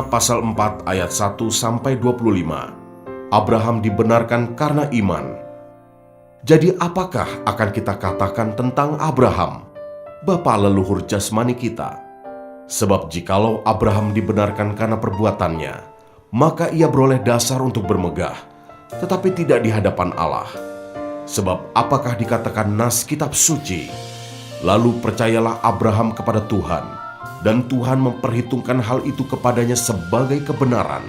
Roma pasal 4 ayat 1-25. Abraham dibenarkan karena iman. Jadi apakah akan kita katakan tentang Abraham, bapa leluhur jasmani kita? Sebab jikalau Abraham dibenarkan karena perbuatannya, maka ia beroleh dasar untuk bermegah, tetapi tidak di hadapan Allah. Sebab apakah dikatakan nas kitab suci? Lalu percayalah Abraham kepada Tuhan, dan Tuhan memperhitungkan hal itu kepadanya sebagai kebenaran.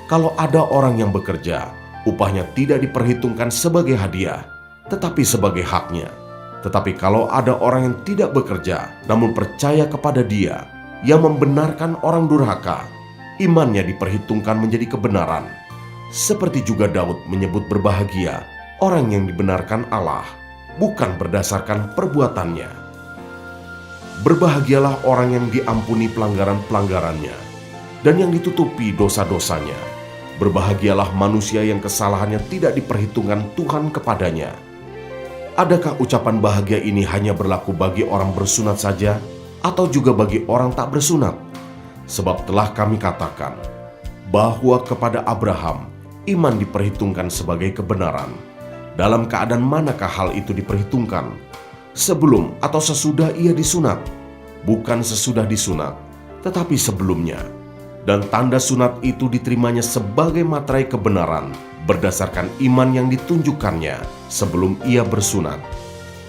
Kalau ada orang yang bekerja, upahnya tidak diperhitungkan sebagai hadiah, tetapi sebagai haknya. Tetapi kalau ada orang yang tidak bekerja, namun percaya kepada Dia yang membenarkan orang durhaka, imannya diperhitungkan menjadi kebenaran. Seperti juga Daud menyebut berbahagia orang yang dibenarkan Allah, bukan berdasarkan perbuatannya. Berbahagialah orang yang diampuni pelanggaran-pelanggarannya, dan yang ditutupi dosa-dosanya. Berbahagialah manusia yang kesalahannya tidak diperhitungkan Tuhan kepadanya. Adakah ucapan bahagia ini hanya berlaku bagi orang bersunat saja, atau juga bagi orang tak bersunat? Sebab telah kami katakan bahwa kepada Abraham iman diperhitungkan sebagai kebenaran. Dalam keadaan manakah hal itu diperhitungkan? Sebelum atau sesudah ia disunat? Bukan sesudah disunat, tetapi sebelumnya. Dan tanda sunat itu diterimanya sebagai materai kebenaran berdasarkan iman yang ditunjukkannya sebelum ia bersunat.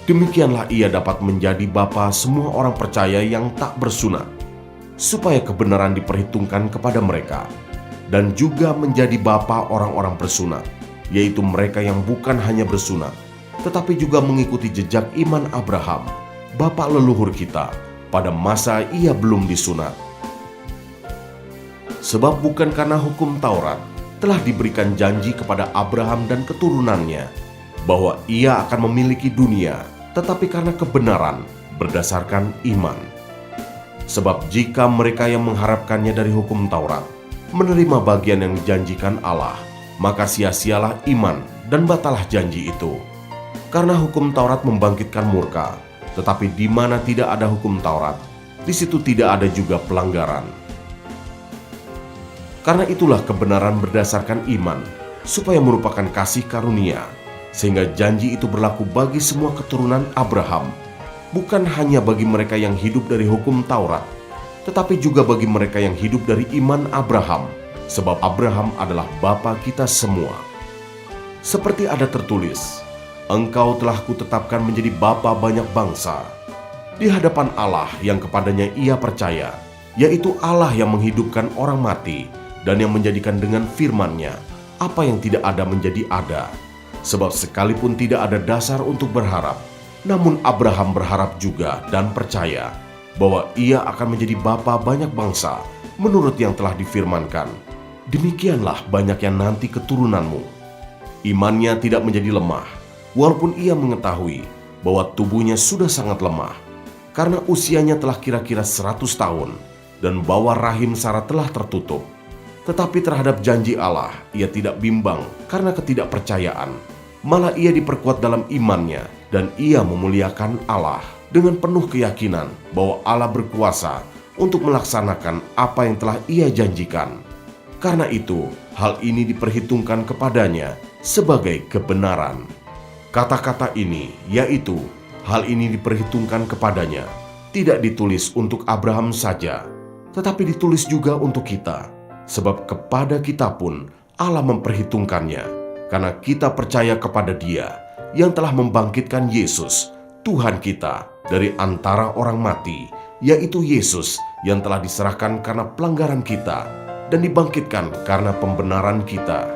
Demikianlah ia dapat menjadi bapa semua orang percaya yang tak bersunat, supaya kebenaran diperhitungkan kepada mereka, dan juga menjadi bapa orang-orang bersunat, yaitu mereka yang bukan hanya bersunat, tetapi juga mengikuti jejak iman Abraham, bapa leluhur kita, pada masa ia belum disunat. Sebab bukan karena hukum Taurat telah diberikan janji kepada Abraham dan keturunannya bahwa ia akan memiliki dunia, tetapi karena kebenaran berdasarkan iman. Sebab jika mereka yang mengharapkannya dari hukum Taurat menerima bagian yang dijanjikan Allah, maka sia-sialah iman dan batalah janji itu. Karena hukum Taurat membangkitkan murka, tetapi di mana tidak ada hukum Taurat, di situ tidak ada juga pelanggaran. Karena itulah kebenaran berdasarkan iman, supaya merupakan kasih karunia, sehingga janji itu berlaku bagi semua keturunan Abraham, bukan hanya bagi mereka yang hidup dari hukum Taurat, tetapi juga bagi mereka yang hidup dari iman Abraham, sebab Abraham adalah bapa kita semua. Seperti ada tertulis, "Engkau telah kutetapkan menjadi bapa banyak bangsa," di hadapan Allah yang kepadanya ia percaya, yaitu Allah yang menghidupkan orang mati, dan yang menjadikan dengan firman-Nya apa yang tidak ada menjadi ada. Sebab sekalipun tidak ada dasar untuk berharap, namun Abraham berharap juga dan percaya bahwa ia akan menjadi bapa banyak bangsa menurut yang telah difirmankan, "Demikianlah banyaknya nanti keturunanmu." Imannya tidak menjadi lemah, walaupun ia mengetahui bahwa tubuhnya sudah sangat lemah, karena usianya telah kira-kira 100 tahun, dan bahwa rahim Sarah telah tertutup. Tetapi terhadap janji Allah, ia tidak bimbang karena ketidakpercayaan. Malah ia diperkuat dalam imannya, dan ia memuliakan Allah dengan penuh keyakinan bahwa Allah berkuasa untuk melaksanakan apa yang telah ia janjikan. Karena itu, hal ini diperhitungkan kepadanya sebagai kebenaran. Kata-kata ini, yaitu hal ini diperhitungkan kepadanya, tidak ditulis untuk Abraham saja, tetapi ditulis juga untuk kita. Sebab kepada kita pun Allah memperhitungkannya, karena kita percaya kepada Dia yang telah membangkitkan Yesus, Tuhan kita, dari antara orang mati, yaitu Yesus yang telah diserahkan karena pelanggaran kita dan dibangkitkan karena pembenaran kita.